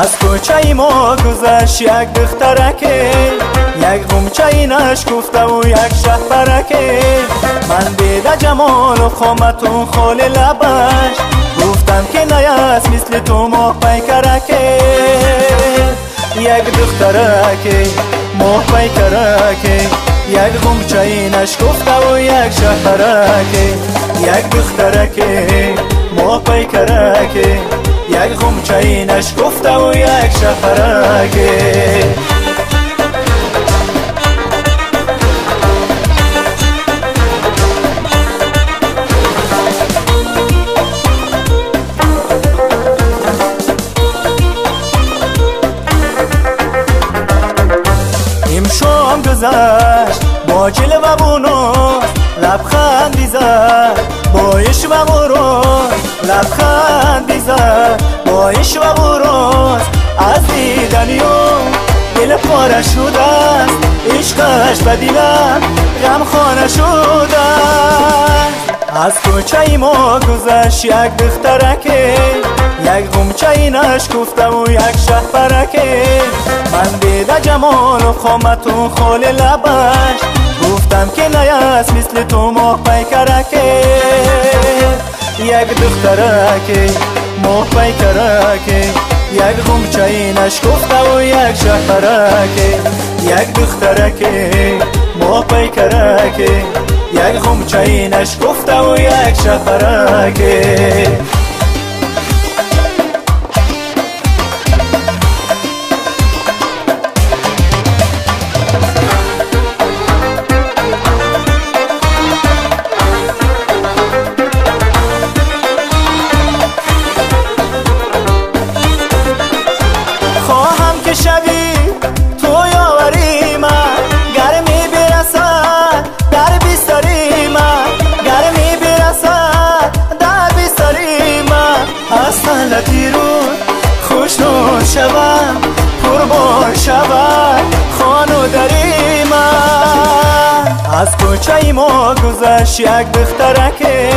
از کوچه ما گذشت یک دخترکه، یک غنچه نشکفته و یک شهپرکه. من دیده جمال و خامت و خال لبش، گفتم که نیست مثل تو ماه پیکرکه. یک دخترکه ماه پیکرکه، یک غنچه نشکفته و یک شهپرکه. یک دخترکه ماه پیکرکه، یک غنچه نشکفته و یک شهپرکه. شام گذشت با جلوه و ناز، لبخندی زد با عشق و راز. لبخندی زد با عشق و راز، از دیدنی دل پاره شده است. عشقش به دلم غمخانه شده. از کوچه ما گذشت یک دخترکه، یک غنچه نشکفته و یک شهپرکه. من دیده جمال و خامت و خال لبش، گفتم که نیست مثل تو ماه پیکرکه. یک دخترکه ماه پیکرکه، یک غنچه نشکفته و یک شهپرکه. یک دخترکه ماه پیکرکه، یک غنچه نشکفته و یک شهپرکه. خواهم که شوی تو یاوری من، گرمی برسد در بستری من. گرمی برسد در بستری من، از حالتی رو خوشنود شوم، قربان شود خانه دری من. از کوچه ما گذشت یک دخترکه،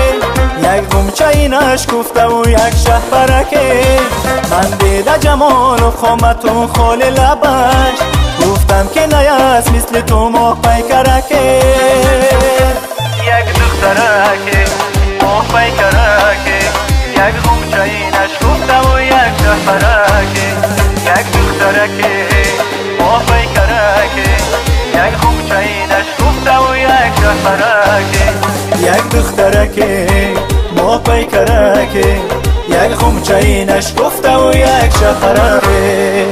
یک غنچه نشکفته و یک شهپرکه. من دیده جمال و خامت و خال لبش، گفتم که نیست مثل تو ماه پیکرکه. یک دخترکه ماه پیکرکه، یک غنچه نشکفته و یک شهپرکه. یک دخترکه ماه پیکرکه، یک غنچه نشکفته و یک شهپرکه. یک دخترکه ماه پیکرکه، یک غنچه نشکفته و یک شهپرکه.